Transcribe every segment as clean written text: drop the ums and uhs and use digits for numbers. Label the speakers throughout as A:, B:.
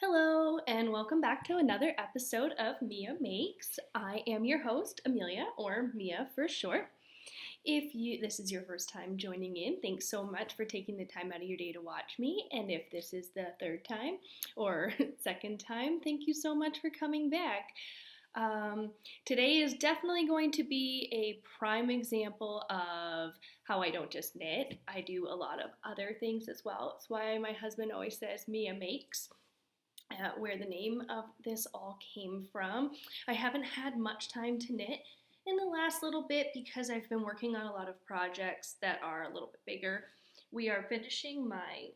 A: Hello, and welcome back to another episode of Mia Makes. I am your host, Amelia, or Mia for short. If this is your first time joining in, thanks so much for taking the time out of your day to watch me. And if this is the third time or second time, thank you so much for coming back. Today is definitely going to be a prime example of how I don't just knit. I do a lot of other things as well. That's why my husband always says Mia Makes. Where the name of this all came from. I haven't had much time to knit in the last little bit because I've been working on a lot of projects that are a little bit bigger. We are finishing my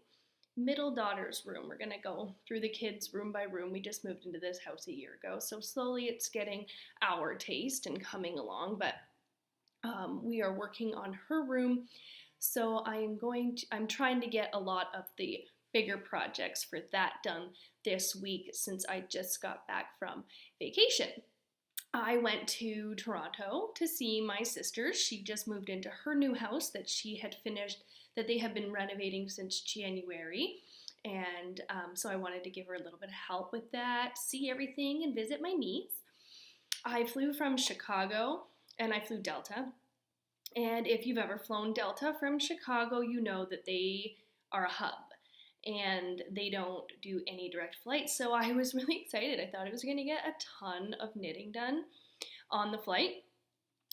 A: middle daughter's room. We're gonna go through the kids room by room. We just moved into this house a year ago, so slowly it's getting our taste and coming along, but we are working on her room. So I'm trying to get a lot of the bigger projects for that done this week since I just got back from vacation. I went to Toronto to see my sister. She just moved into her new house that she had finished, that they have been renovating since January. And so I wanted to give her a little bit of help with that, see everything, and visit my niece. I flew from Chicago and I flew Delta. And if you've ever flown Delta from Chicago, you know that they are a hub and they don't do any direct flights. So I was really excited. I thought I was going to get a ton of knitting done on the flight.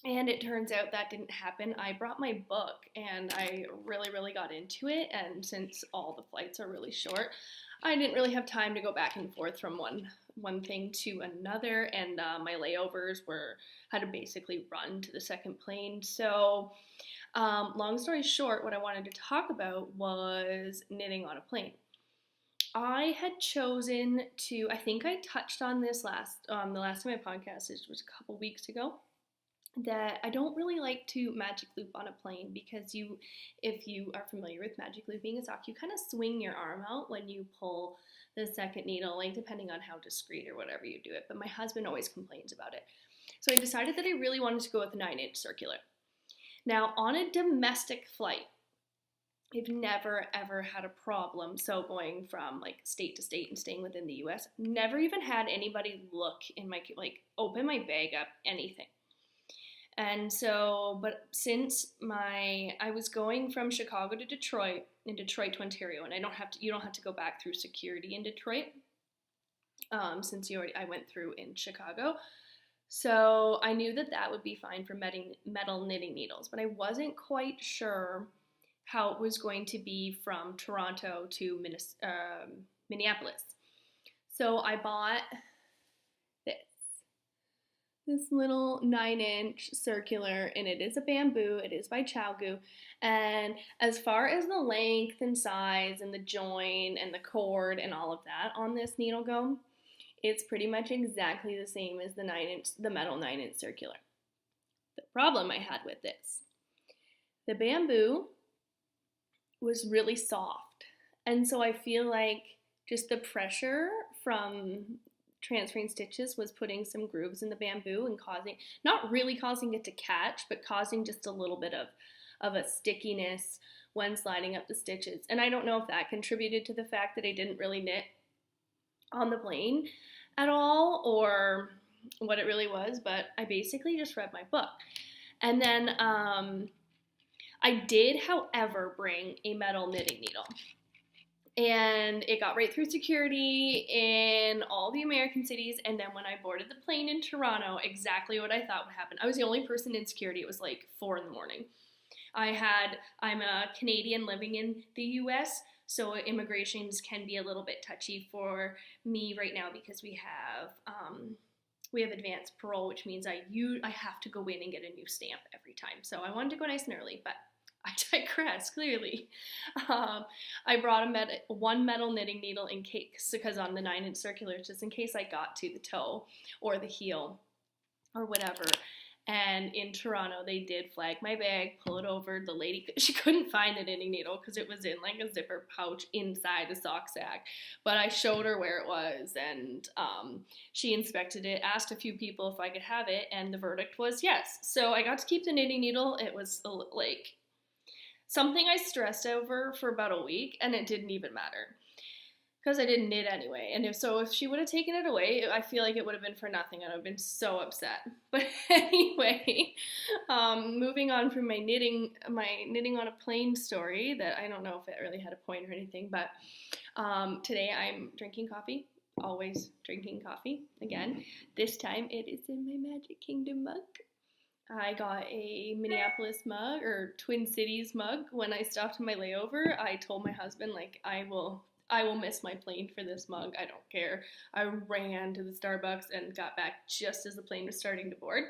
A: And it turns out that didn't happen. I brought my book and I really got into it. And since all the flights are really short, I didn't really have time to go back and forth from one thing to another. And my layovers had to basically run to the second plane. So long story short, what I wanted to talk about was knitting on a plane. I had chosen to, I think I touched on this the last time I podcasted, which was a couple weeks ago, that I don't really like to magic loop on a plane because if you are familiar with magic looping a sock, you kind of swing your arm out when you pull the second needle, like depending on how discreet or whatever you do it. But my husband always complains about it. So I decided that I really wanted to go with a 9-inch circular. Now, on a domestic flight, I've never ever had a problem. So going from like state to state and staying within the US, never even had anybody look in my, open my bag up, anything. And so, but since I was going from Chicago to Detroit, and Detroit to Ontario, and you don't have to go back through security in Detroit, since I went through in Chicago. So I knew that would be fine for metal knitting needles, but I wasn't quite sure how it was going to be from Toronto to Minneapolis. So I bought this little 9-inch circular, and it is a bamboo. It is by Chalgu. And as far as the length and size and the join and the cord and all of that on this needle go, it's pretty much exactly the same as the metal 9-inch circular. The problem I had with this, the bamboo was really soft. And so I feel like just the pressure from transferring stitches was putting some grooves in the bamboo and not really causing it to catch, but causing just a little bit of a stickiness when sliding up the stitches. And I don't know if that contributed to the fact that I didn't really knit on the plane at all or what it really was, but I basically just read my book. And then I did, however, bring a metal knitting needle. And it got right through security in all the American cities. And then when I boarded the plane in Toronto, exactly what I thought would happen. I was the only person in security. It was like 4 a.m. I'm a Canadian living in the US, so immigrations can be a little bit touchy for me right now because we have advanced parole, which means I have to go in and get a new stamp every time. So I wanted to go nice and early, but I digress, clearly. I brought one metal knitting needle in case, because on the 9-inch circular, just in case I got to the toe or the heel or whatever. And in Toronto, they did flag my bag, pull it over. The lady, she couldn't find the knitting needle because it was in like a zipper pouch inside a sock sack. But I showed her where it was, and she inspected it, asked a few people if I could have it, and the verdict was yes. So I got to keep the knitting needle. It was like something I stressed over for about a week, and it didn't even matter. because I didn't knit anyway. And if she would have taken it away, I feel like it would have been for nothing. I would have been so upset. But anyway, moving on from my knitting on a plane story that I don't know if it really had a point or anything, but today I'm drinking coffee. Always drinking coffee again. This time it is in my Magic Kingdom mug. I got a Minneapolis mug or Twin Cities mug when I stopped my layover. I told my husband, like, I will miss my plane for this mug. I don't care. I ran to the Starbucks and got back just as the plane was starting to board.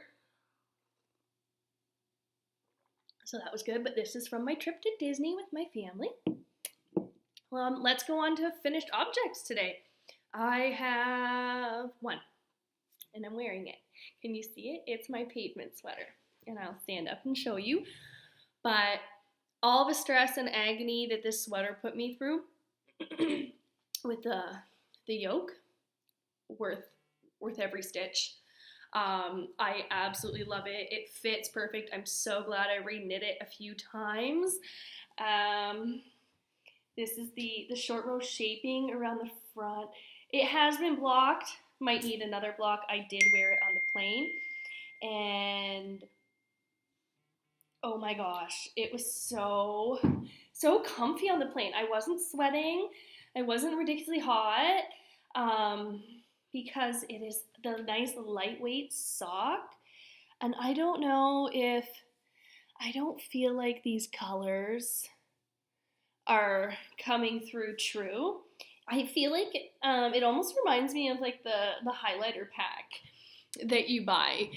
A: So that was good, but this is from my trip to Disney with my family. Let's go on to finished objects today. I have one, and I'm wearing it. Can you see it? It's my pavement sweater, and I'll stand up and show you. But all the stress and agony that this sweater put me through with the yoke, worth every stitch. I absolutely love it. It fits perfect. I'm so glad I re-knit it a few times. This is the short row shaping around the front. It has been blocked. Might need another block. I did wear it on the plane. And oh my gosh, it was so comfy on the plane. I wasn't sweating. I wasn't ridiculously hot because it is the nice lightweight sock. And I don't know if, I don't feel like these colors are coming through true. I feel like it almost reminds me of like the highlighter pack that you buy.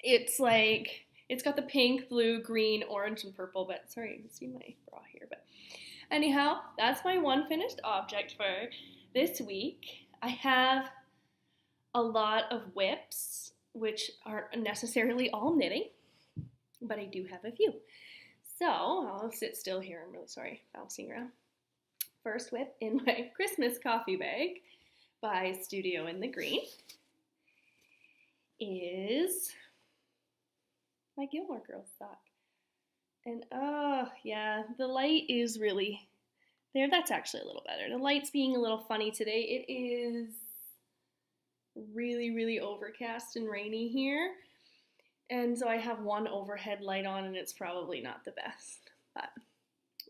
A: It's like, it's got the pink, blue, green, orange, and purple, but sorry, you can see my bra here. But anyhow, that's my one finished object for this week. I have a lot of whips, which aren't necessarily all knitting, but I do have a few. So I'll sit still here. I'm really sorry, bouncing around. First whip in my Christmas coffee bag by Studio in the Green is my Gilmore Girls sock. And oh yeah, the light is really there. That's actually a little better. The light's being a little funny today. It is really overcast and rainy here. And so I have one overhead light on and it's probably not the best, but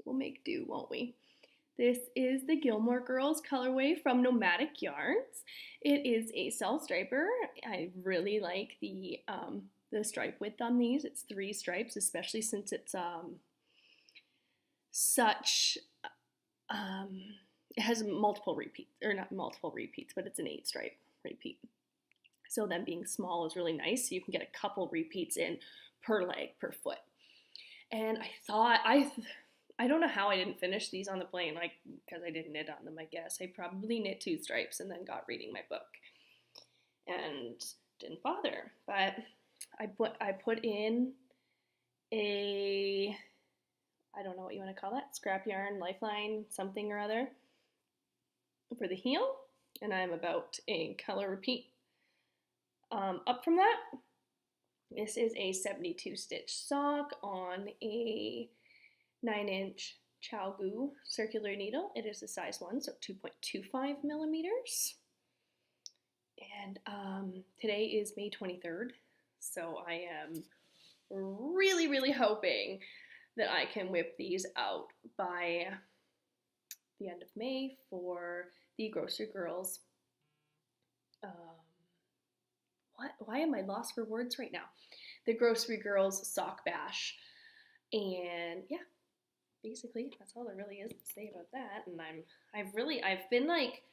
A: we'll make do, won't we? This is the Gilmore Girls colorway from Nomadic Yarns. It is a self-striper. I really like the stripe width on these. It's 3 stripes, especially since it's it has multiple repeats, or not multiple repeats, but it's an 8 stripe repeat. So them being small is really nice. So you can get a couple repeats in per leg, per foot. And I thought, I don't know how I didn't finish these on the plane, like, because I didn't knit on them, I guess. I probably knit 2 stripes and then got reading my book and didn't bother. But I put in a, I don't know what you want to call that, scrap yarn, lifeline, something or other for the heel. And I'm about a color repeat up from that. This is a 72 stitch sock on a 9-inch ChowGoo circular needle. It is a size 1, so 2.25 millimeters. And today is May 23rd, so I am really hoping that I can whip these out by the end of May for the Grocery Girls. Why am I lost for words right now? The Grocery Girls Sock Bash. And yeah, basically that's all there really is to say about that. And I've been like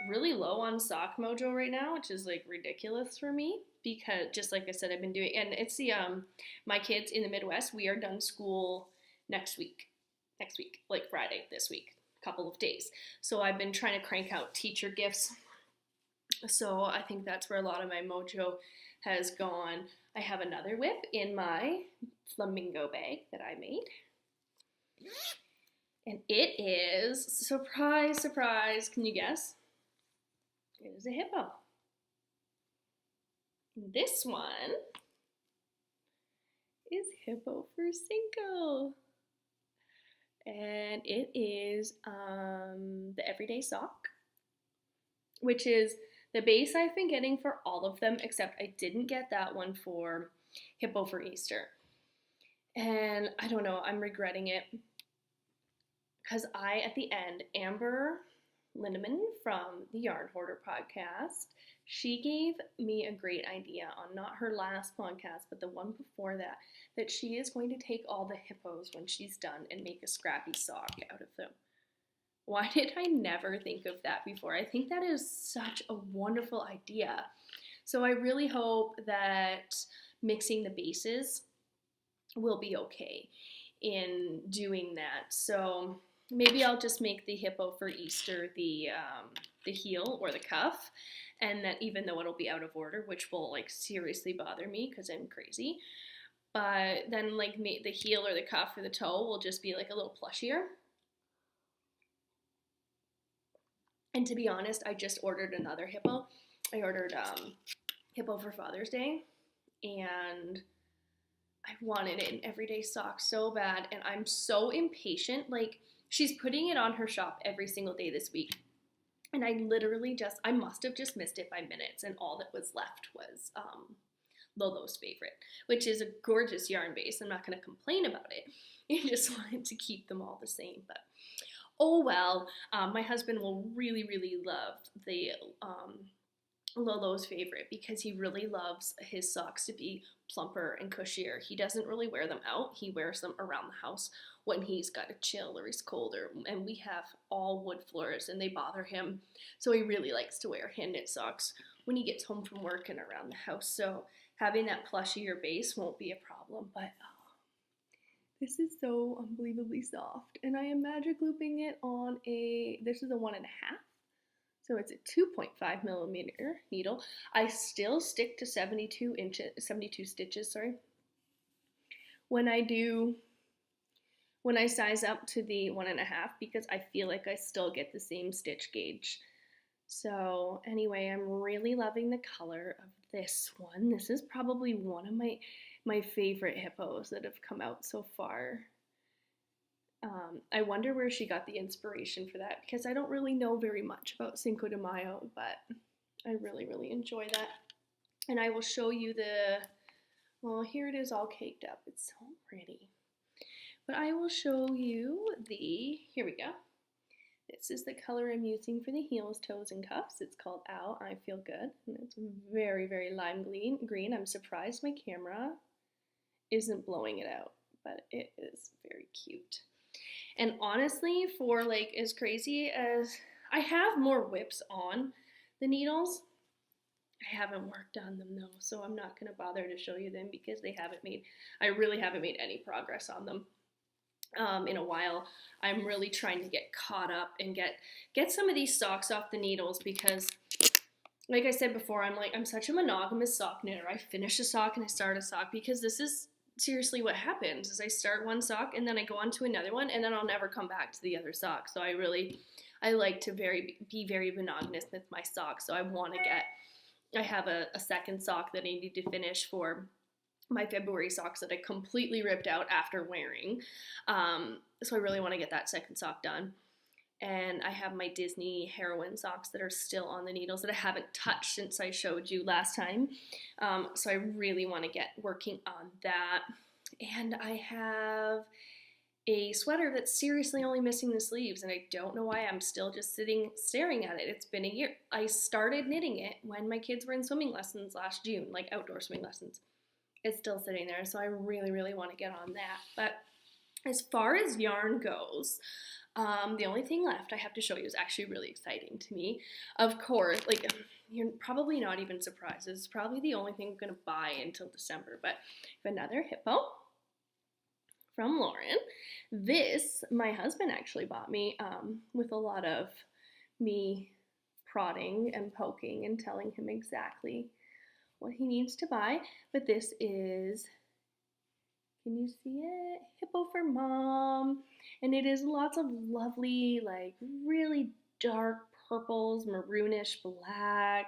A: really low on sock mojo right now, which is like ridiculous for me because just like I said, I've been doing, and it's the my kids in the Midwest, we are done school next week, like Friday this week, a couple of days. So I've been trying to crank out teacher gifts. So I think that's where a lot of my mojo has gone. I have another whip in my flamingo bag that I made. And it is, surprise, can you guess? It is a hippo. This one is Hippo for Cinco. and it is the Everyday Sock, which is the base I've been getting for all of them, except I didn't get that one for Hippo for Easter. And I don't know, I'm regretting it because at the end, Amber Lindemann from the Yarn Hoarder podcast, she gave me a great idea on not her last podcast, but the one before that, that she is going to take all the hippos when she's done and make a scrappy sock out of them. Why did I never think of that before? I think that is such a wonderful idea. So I really hope that mixing the bases will be okay in doing that. So maybe I'll just make the hippo for Easter the heel or the cuff, and that even though it'll be out of order, which will like seriously bother me because I'm crazy, but then like the heel or the cuff or the toe will just be like a little plushier. And to be honest, I just ordered another hippo. I ordered hippo for Father's Day, and I wanted it in Everyday Sock so bad, and I'm so impatient. Like, she's putting it on her shop every single day this week, and I must have just missed it by minutes, and all that was left was Lolo's favorite, which is a gorgeous yarn base. I'm not going to complain about it. I just wanted to keep them all the same, but oh well. My husband will really, really love the Lolo's favorite because he really loves his socks to be plumper and cushier. He doesn't really wear them out. He wears them around the house when he's got a chill or he's colder. And we have all wood floors and they bother him. So he really likes to wear hand knit socks when he gets home from work and around the house. So having that plushier base won't be a problem. But this is so unbelievably soft. And I am magic looping it on this is a 1.5. So it's a 2.5 millimeter needle. I still stick to 72 stitches, when I size up to the 1.5 because I feel like I still get the same stitch gauge. So anyway, I'm really loving the color of this one. This is probably one of my favorite hippos that have come out so far. I wonder where she got the inspiration for that because I don't really know very much about Cinco de Mayo, but I really, really enjoy that. And I will show you well, here it is all caked up. It's so pretty. But I will show you here we go. This is the color I'm using for the heels, toes, and cuffs. It's called Ow, I Feel Good. And it's very, very lime green. I'm surprised my camera isn't blowing it out, but it is very cute. And honestly, for like as crazy as I have more whips on the needles, I haven't worked on them though, so I'm not going to bother to show you them because I really haven't made any progress on them in a while. I'm really trying to get caught up and get some of these socks off the needles because like I said before, I'm such a monogamous sock knitter. I finish a sock and I start a sock because this is seriously what happens is I start one sock and then I go on to another one and then I'll never come back to the other sock. So I like to be very monogamous with my socks. So I have a second sock that I need to finish for my February socks that I completely ripped out after wearing. So I really want to get that second sock done. And I have my Disney heroine socks that are still on the needles that I haven't touched since I showed you last time. So I really want to get working on that. And I have a sweater that's seriously only missing the sleeves, and I don't know why I'm still just staring at it. It's been a year. I started knitting it when my kids were in swimming lessons last June, like outdoor swimming lessons. It's still sitting there, so I really, really want to get on that. But as far as yarn goes, the only thing left I have to show you is actually really exciting to me. Of course, like you're probably not even surprised. It's probably the only thing I'm going to buy until December. But I have another hippo from Lauren. This, my husband actually bought me with a lot of me prodding and poking and telling him exactly what he needs to buy. But this is, can you see it? Hippo for Mom. And it is lots of lovely, like really dark purples, maroonish black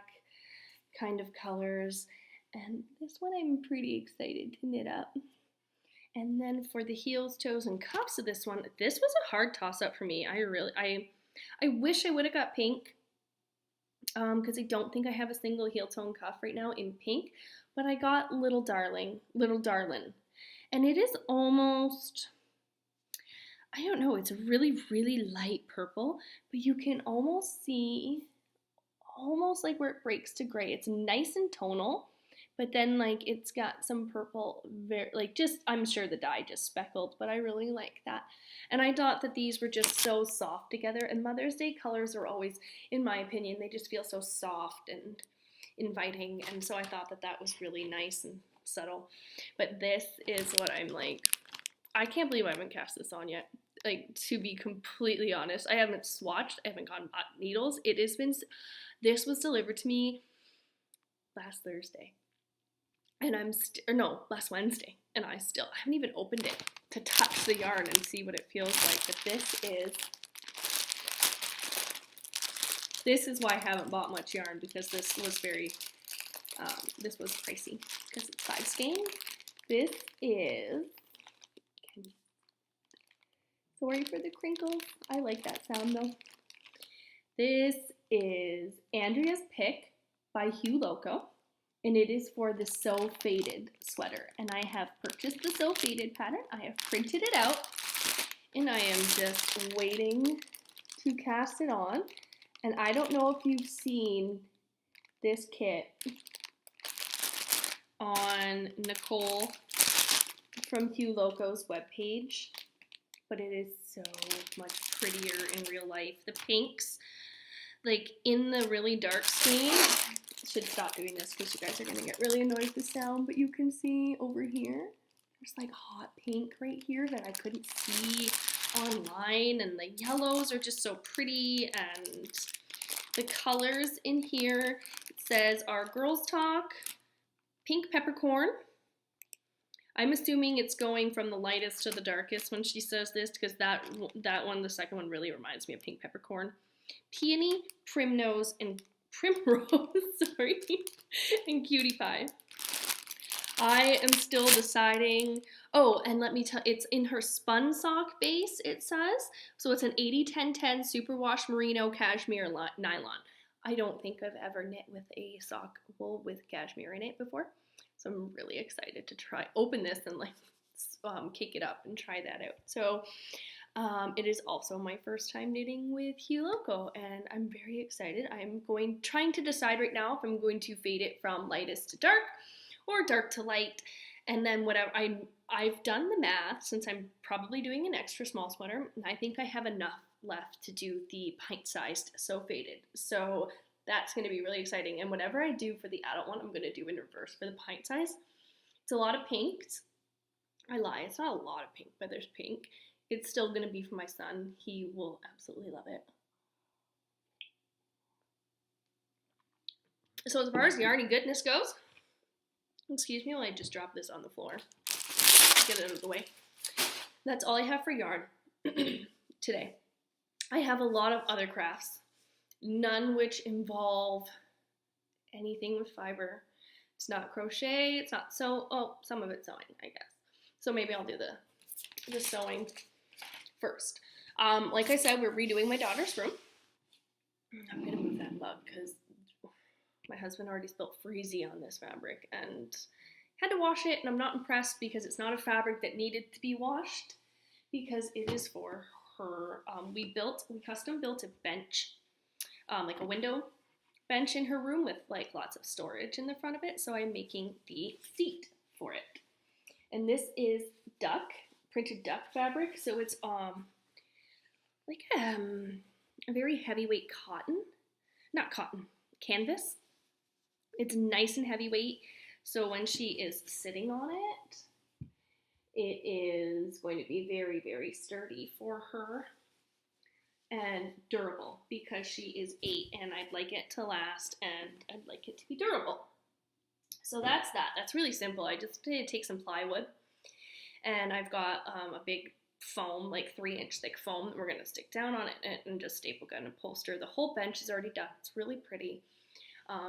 A: kind of colors. And this one I'm pretty excited to knit up. And then for the heels, toes, and cuffs of this one, this was a hard toss-up for me. I wish I would have got pink, because I don't think I have a single heel, toe, and cuff right now in pink, but I got Little Darling, Little Darlin'. And it is almost, I don't know, it's a really, really light purple, but you can almost see, almost like where it breaks to gray. It's nice and tonal, but then like it's got some purple, like just, I'm sure the dye just speckled, but I really like that. And I thought that these were just so soft together, and Mother's Day colors are always, in my opinion, they just feel so soft and inviting, and so I thought that that was really nice and subtle. But this is what I'm like, I can't believe I haven't cast this on yet. Like, to be completely honest, I haven't swatched, I haven't gotten needles. It has been, this was delivered to me last Thursday. And last Wednesday. And I haven't even opened it to touch the yarn and see what it feels like. But this is why I haven't bought much yarn, because this was this was pricey because it's 5 skein. This is, sorry for the crinkles. I like that sound though. This is Andrea's Pick by Hugh Loco, and it is for the So Faded sweater. And I have purchased the So Faded pattern. I have printed it out, and I am just waiting to cast it on. And I don't know if you've seen this kit on Nicole from Hugh Loco's webpage, but it is so much prettier in real life. The pinks, like in the really dark stain, should stop doing this because you guys are gonna get really annoyed with the sound, but you can see over here, there's like hot pink right here that I couldn't see online, and the yellows are just so pretty, and the colors in here, it says our Girls Talk, Pink Peppercorn. I'm assuming it's going from the lightest to the darkest when she says this, because that one, the second one, really reminds me of Pink Peppercorn. Peony, Primrose, and sorry, and Cutie Pie. I am still deciding. Oh, and let me tell, it's in her spun sock base, it says. So it's an 80-10-10 superwash merino cashmere nylon. I don't think I've ever knit with a sock wool with cashmere in it before. So I'm really excited to open this and like kick it up and try that out. So it is also my first time knitting with Hugh Loco, and I'm very excited. I'm trying to decide right now if I'm going to fade it from lightest to dark or dark to light, and then whatever. I've done the math, since I'm probably doing an extra small sweater, and I think I have enough left to do the pint-sized So Faded. So that's going to be really exciting. And whatever I do for the adult one, I'm going to do in reverse for the pint size. It's a lot of pinks. I lie, it's not a lot of pink, but there's pink. It's still going to be for my son. He will absolutely love it. So as far as yarny goodness goes, excuse me while I just drop this on the floor. Get it out of the way. That's all I have for yarn today. I have a lot of other crafts, none which involve anything with fiber. It's not crochet, it's not some of it's sewing, I guess. So maybe I'll do the sewing first. Like I said, we're redoing my daughter's room. I'm gonna move that mug because my husband already spilled Freezy on this fabric and had to wash it, and I'm not impressed because it's not a fabric that needed to be washed, because it is for her. We custom built a bench, like a window bench in her room with like lots of storage in the front of it, so I'm making the seat for it. And this is printed duck fabric, so it's like a very heavyweight canvas. It's nice and heavyweight, so when she is sitting on it, it is going to be very, very sturdy for her and durable, because she is 8 and I'd like it to last and I'd like it to be durable. So that's that. That's really simple. I just need to take some plywood, and I've got a big foam, like 3-inch thick foam, that we're going to stick down on it and just staple gun and upholster. The whole bench is already done. It's really pretty.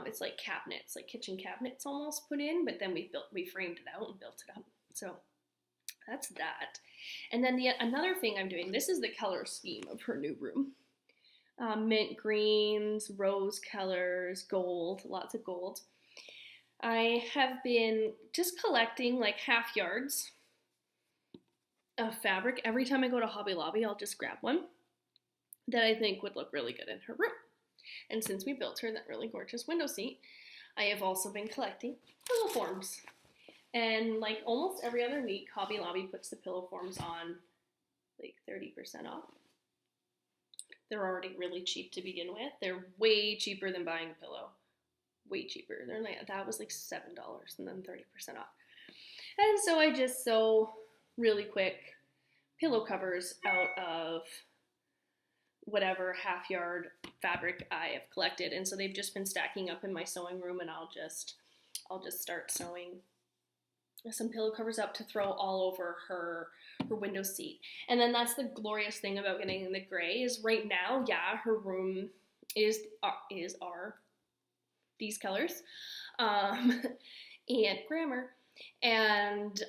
A: It's like cabinets, like kitchen cabinets almost put in, but then we framed it out and built it up. So that's that. And then another thing I'm doing, this is the color scheme of her new room. Mint greens, rose colors, gold, lots of gold. I have been just collecting like half yards of fabric. Every time I go to Hobby Lobby, I'll just grab one that I think would look really good in her room. And since we built her that really gorgeous window seat, I have also been collecting pillow forms. And like almost every other week, Hobby Lobby puts the pillow forms on like 30% off. They're already really cheap to begin with. They're way cheaper than buying a pillow. Way cheaper. They're like, that was like $7 and then 30% off. And so I just sew really quick pillow covers out of whatever half yard fabric I have collected. And so they've just been stacking up in my sewing room, and I'll just start sewing some pillow covers up to throw all over her window seat. And then that's the glorious thing about getting the gray is right now, yeah, her room is these colors, and grammar, and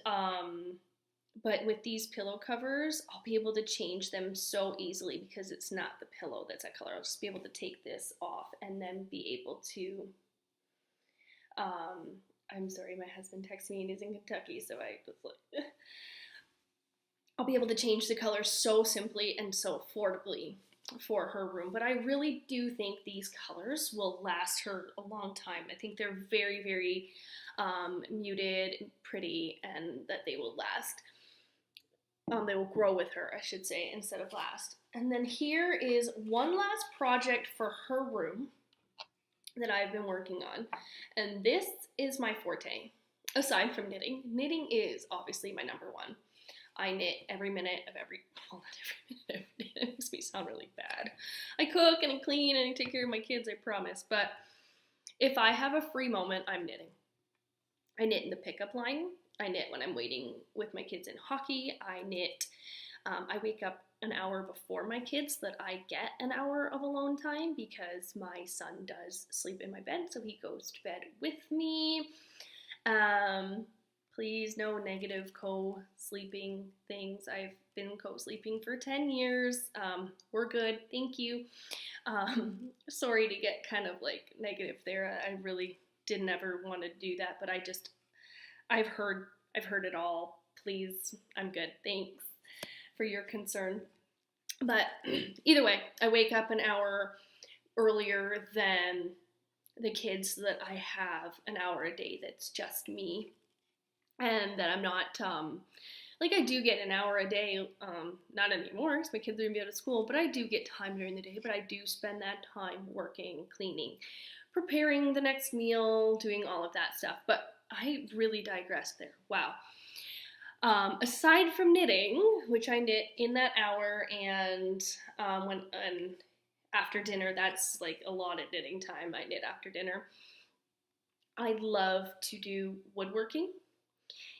A: but with these pillow covers, I'll be able to change them so easily because it's not the pillow that's that color. I'll just be able to take this off and then be able to, I'm sorry, my husband texted me and he's in Kentucky, so I was like, I'll be able to change the color so simply and so affordably for her room. But I really do think these colors will last her a long time. I think they're very, very muted and pretty, and that they will last. They will grow with her, I should say, instead of last. And then here is one last project for her room that I've been working on. And this is my forte. Aside from knitting, knitting is obviously my number one. I knit every minute of every, well, not every minute of it makes me sound really bad. I cook and I clean and I take care of my kids, I promise. But if I have a free moment, I'm knitting. I knit in the pickup line. I knit when I'm waiting with my kids in hockey. I knit, I wake up an hour before my kids so that I get an hour of alone time because my son does sleep in my bed, so he goes to bed with me. Please, no negative co-sleeping things. I've been co-sleeping for 10 years. We're good, thank you. Sorry to get kind of like negative there. I really didn't ever want to do that, but I've heard it all. Please, I'm good. Thanks for your concern. But either way, I wake up an hour earlier than the kids so that I have an hour a day that's just me. And that I'm not, like I do get an hour a day, not anymore because my kids are going to be out of school, but I do get time during the day, but I do spend that time working, cleaning, preparing the next meal, doing all of that stuff. But I really digressed there. Wow. Aside from knitting, which I knit in that hour, and after dinner, that's like a lot of knitting time. I knit after dinner. I love to do woodworking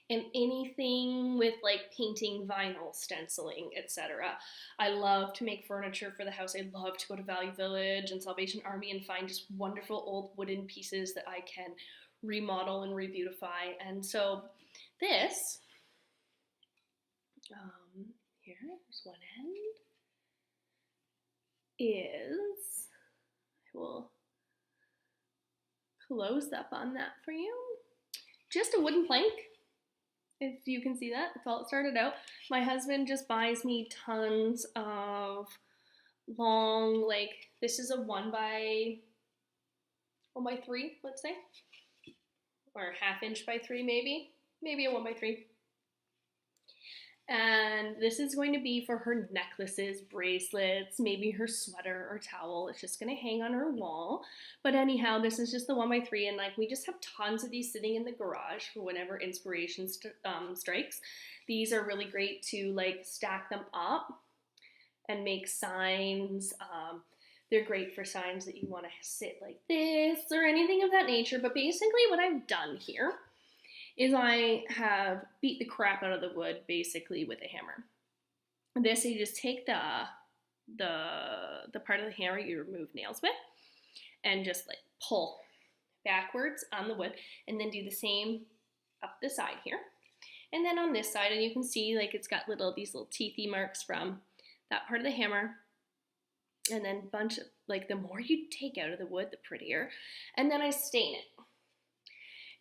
A: and anything with like painting, vinyl, stenciling, etc. I love to make furniture for the house. I love to go to Value Village and Salvation Army and find just wonderful old wooden pieces that I can remodel and re-beautify. And so this, here's one end, is, I will close up on that for you, just a wooden plank. If you can see that, that's all it started out. My husband just buys me tons of long, like, this is a 1x3, let's say, or a 1/2 inch by 3 maybe a 1x3. And this is going to be for her necklaces, bracelets, maybe her sweater or towel. It's just going to hang on her wall. But anyhow, this is just the 1x3, and like we just have tons of these sitting in the garage for whenever inspiration strikes. These are really great to like stack them up and make signs. They're great for signs that you want to sit like this or anything of that nature. But basically what I've done here is I have beat the crap out of the wood basically with a hammer. This, you just take the part of the hammer you remove nails with and just like pull backwards on the wood, and then do the same up the side here. And then on this side, and you can see like it's got these little teethy marks from that part of the hammer. And then bunch of, like, the more you take out of the wood, the prettier. And then I stain it.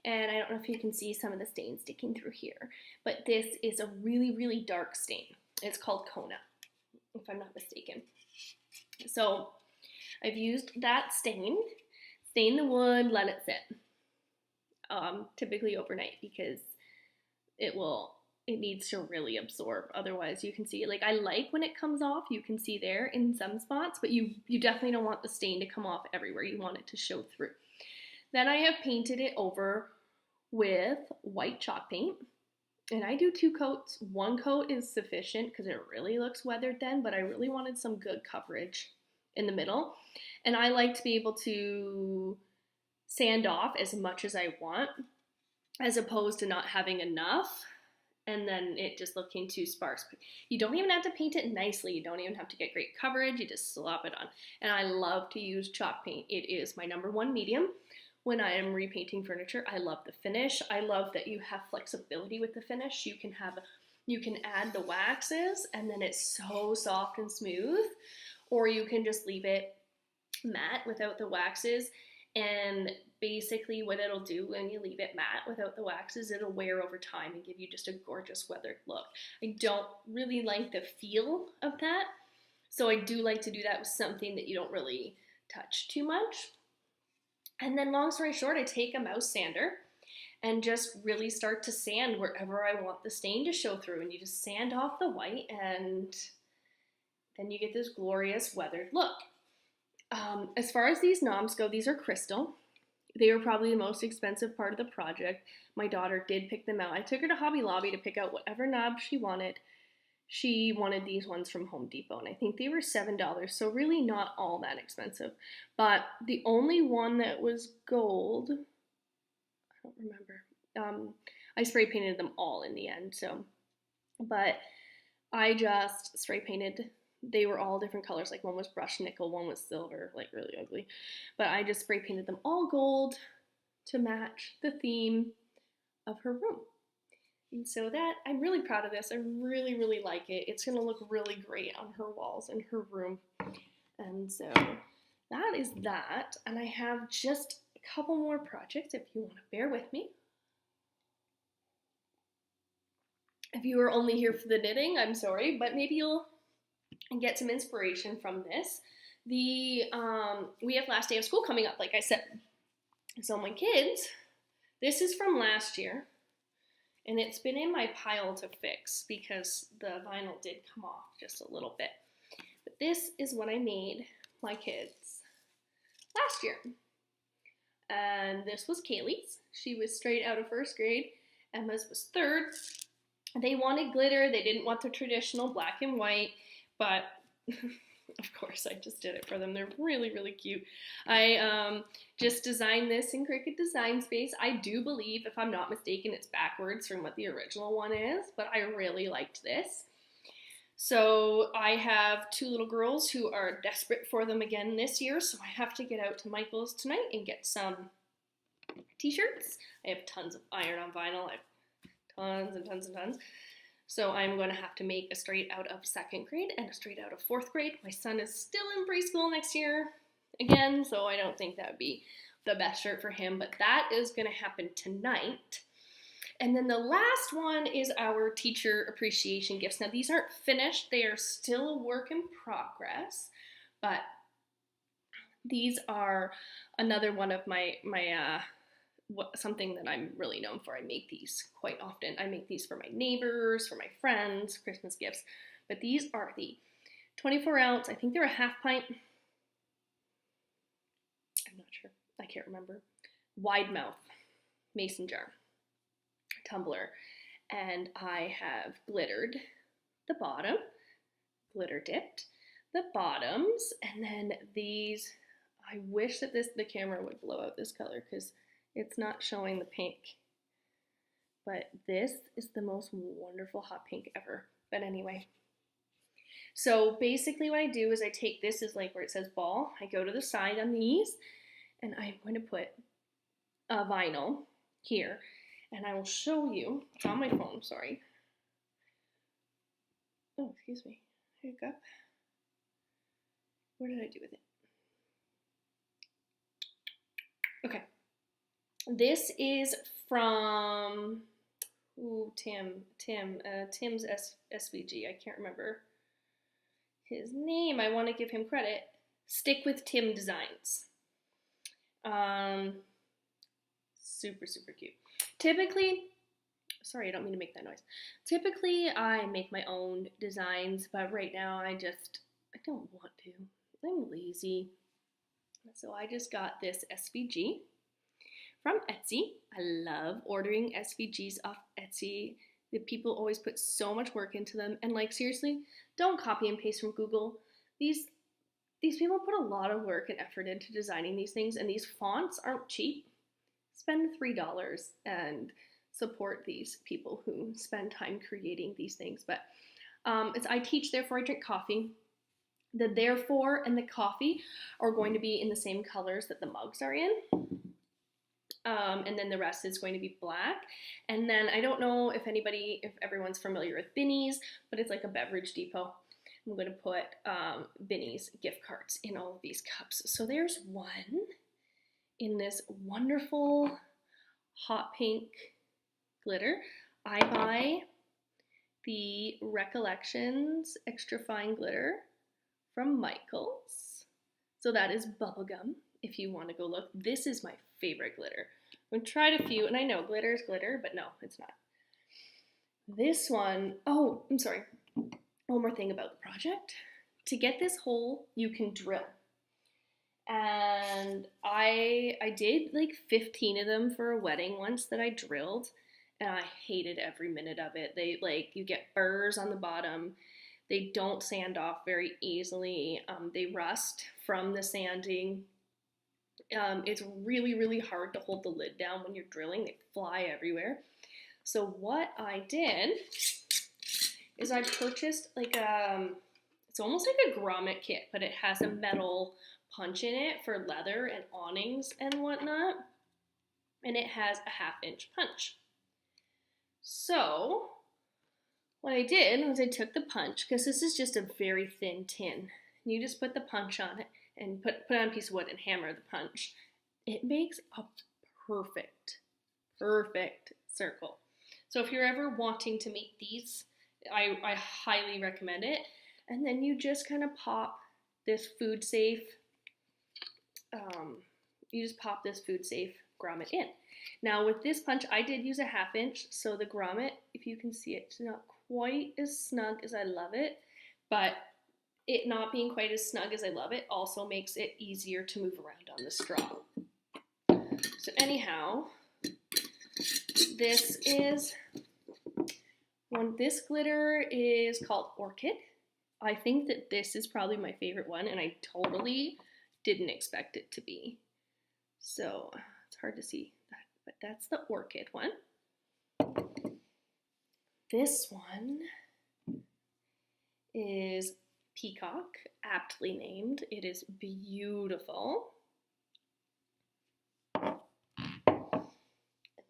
A: And I don't know if you can see some of the stain sticking through here, but this is a really, really dark stain. It's called Kona, if I'm not mistaken. So I've used that stain the wood, let it sit, typically overnight, because it needs to really absorb. Otherwise, you can see, like, I like when it comes off, you can see there in some spots, but you definitely don't want the stain to come off everywhere. You want it to show through. Then I have painted it over with white chalk paint. And I do 2 coats. 1 coat is sufficient because it really looks weathered then, but I really wanted some good coverage in the middle. And I like to be able to sand off as much as I want, as opposed to not having enough and then it just looking too sparse. You don't even have to paint it nicely. You don't even have to get great coverage. You just slop it on. And I love to use chalk paint. It is my #1 medium when I am repainting furniture. I love the finish. I love that you have flexibility with the finish. You can add the waxes and then it's so soft and smooth, or you can just leave it matte without the waxes. And basically what it'll do when you leave it matte without the waxes, it'll wear over time and give you just a gorgeous weathered look. I don't really like the feel of that, so I do like to do that with something that you don't really touch too much. And then long story short, I take a mouse sander and just really start to sand wherever I want the stain to show through, and you just sand off the white and then you get this glorious weathered look. As far as these knobs go, these are crystal. They were probably the most expensive part of the project. My daughter did pick them out. I took her to Hobby Lobby to pick out whatever knob she wanted. She wanted these ones from Home Depot, and I think they were $7, so really not all that expensive. But the only one that was gold, I don't remember. I spray painted them all in the end, but I just spray painted. They were all different colors, like one was brushed nickel, one was silver, like really ugly. But I just spray painted them all gold to match the theme of her room. And so that, I'm really proud of this. I really, really like it. It's gonna look really great on her walls in her room. And so that is that. And I have just a couple more projects if you wanna bear with me. If you are only here for the knitting, I'm sorry, but maybe you'll get some inspiration from this. We have last day of school coming up, like I said. So my kids, this is from last year, and it's been in my pile to fix because the vinyl did come off just a little bit. But this is what I made my kids last year. And this was Kaylee's. She was straight out of 1st grade. Emma's was 3rd. They wanted glitter. They didn't want the traditional black and white. But of course, I just did it for them. They're really, really cute. I just designed this in Cricut Design Space. I do believe, if I'm not mistaken, it's backwards from what the original one is, but I really liked this. So I have 2 little girls who are desperate for them again this year, so I have to get out to Michael's tonight and get some t-shirts. I have tons of iron-on vinyl. I have tons and tons and tons. So I'm going to have to make a straight out of 2nd grade and a straight out of 4th grade. My son is still in preschool next year again, so I don't think that would be the best shirt for him, but that is going to happen tonight. And then the last one is our teacher appreciation gifts. Now these aren't finished, they are still a work in progress, but these are another one of my something that I'm really known for. I make these quite often. I make these for my neighbors, for my friends, Christmas gifts. But these are the 24 ounce, I think they're a half pint. I'm not sure, I can't remember. Wide mouth mason jar, tumbler. And I have glittered the bottom, glitter dipped the bottoms. And then these, I wish that the camera would blow out this color because it's not showing the pink, but this is the most wonderful hot pink ever. But anyway, so basically what I do is I take this is like where it says ball. I go to the side on these, and I'm going to put a vinyl here, And I will show you. It's on my phone, sorry. Oh, excuse me. Hiccup. What did I do with it? Okay. This is from Tim's SVG. I can't remember his name. I want to give him credit. Stick with Tim Designs. Super, super cute. Typically, sorry, I don't mean to make that noise. Typically, I make my own designs, but right now I don't want to. I'm lazy. So I just got this SVG from Etsy. I love ordering SVGs off Etsy. The people always put so much work into them, and like seriously, don't copy and paste from Google. These people put a lot of work and effort into designing these things, and these fonts aren't cheap. Spend $3 and support these people who spend time creating these things. But it's I teach, therefore I drink coffee. The therefore and the coffee are going to be in the same colors that the mugs are in. And then the rest is going to be black. And then I don't know if everyone's familiar with Binny's, but it's like a beverage depot. I'm going to put Binny's gift cards in all of these cups. So there's one in this wonderful hot pink glitter. I buy the Recollections Extra Fine Glitter from Michaels. So that is bubblegum if you want to go look. This is my favorite glitter. I've tried a few, and I know glitter is glitter, but no, it's not. This one, oh, I'm sorry. One more thing about the project. To get this hole, you can drill. And I did like 15 of them for a wedding once that I drilled, and I hated every minute of it. You get burrs on the bottom. They don't sand off very easily. They rust from the sanding. It's really, really hard to hold the lid down when you're drilling. They fly everywhere. So what I did is I purchased it's almost like a grommet kit, but it has a metal punch in it for leather and awnings and whatnot. And it has a 1/2-inch punch. So what I did was I took the punch, because this is just a very thin tin. You just put the punch on it and put on a piece of wood and hammer the punch. It makes a perfect circle. So if you're ever wanting to make these, I highly recommend it. And then you just kind of pop this food safe, grommet in. Now with this punch, I did use a 1/2-inch, so the grommet, if you can see it, it's not quite as snug as I love it, but it not being quite as snug as I love it also makes it easier to move around on the straw. So anyhow, this glitter is called Orchid. I think that this is probably my favorite one, and I totally didn't expect it to be. So it's hard to see that, but that's the Orchid one. This one is Peacock, aptly named. It is beautiful.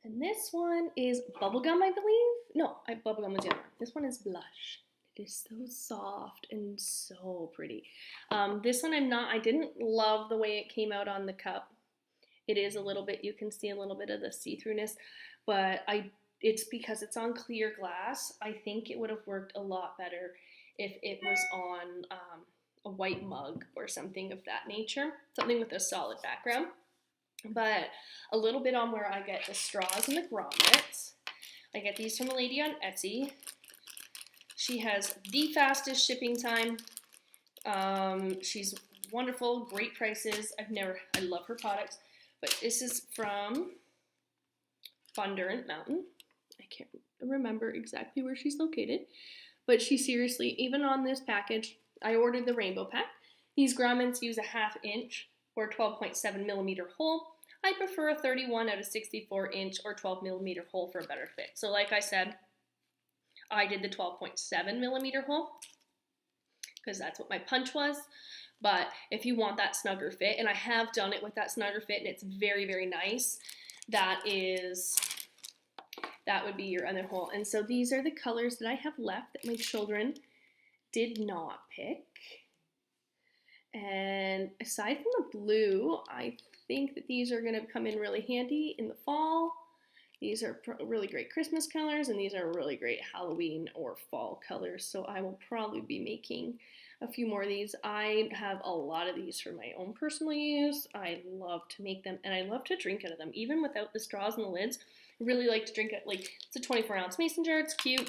A: And this one is Bubblegum, I believe. No, Bubblegum was the other one. This one is Blush. It is so soft and so pretty. This one I didn't love the way it came out on the cup. It is a little bit, you can see a little bit of the see-throughness, but it's because it's on clear glass. I think it would have worked a lot better if it was on a white mug or something of that nature, something with a solid background. But a little bit on where I get the straws and the grommets. I get these from a lady on Etsy. She has the fastest shipping time. She's wonderful, great prices. I love her products. But this is from Fondurant Mountain. I can't remember exactly where she's located. But she seriously, even on this package, I ordered the rainbow pack. These grommets use a 1/2-inch or 12.7 millimeter hole. I prefer a 31 out of 64-inch or 12 millimeter hole for a better fit. So like I said, I did the 12.7 millimeter hole because that's what my punch was. But if you want that snugger fit, and I have done it with that snugger fit, and it's very, very nice, that is that would be your other hole. And so these are the colors that I have left that my children did not pick. And aside from the blue, I think that these are going to come in really handy in the fall. These are really great Christmas colors, and these are really great Halloween or fall colors. So I will probably be making a few more of these. I have a lot of these for my own personal use. I love to make them, and I love to drink out of them, even without the straws and the lids. I really like to drink it. Like, it's a 24-ounce mason jar. It's cute.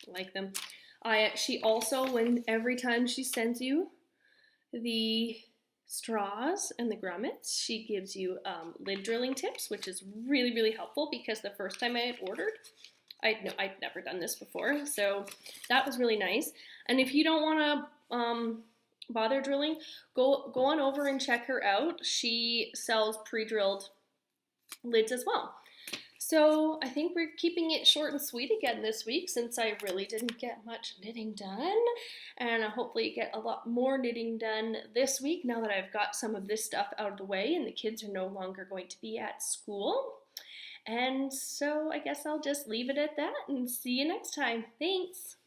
A: I like them. She also, every time she sends you the straws and the grommets, she gives you lid drilling tips, which is really, really helpful, because the first time I had ordered, I'd never done this before, so that was really nice. And if you don't want to bother drilling, go on over and check her out. She sells pre-drilled lids as well. So I think we're keeping it short and sweet again this week, since I really didn't get much knitting done. And I'll hopefully get a lot more knitting done this week, now that I've got some of this stuff out of the way and the kids are no longer going to be at school. And so I guess I'll just leave it at that and see you next time. Thanks.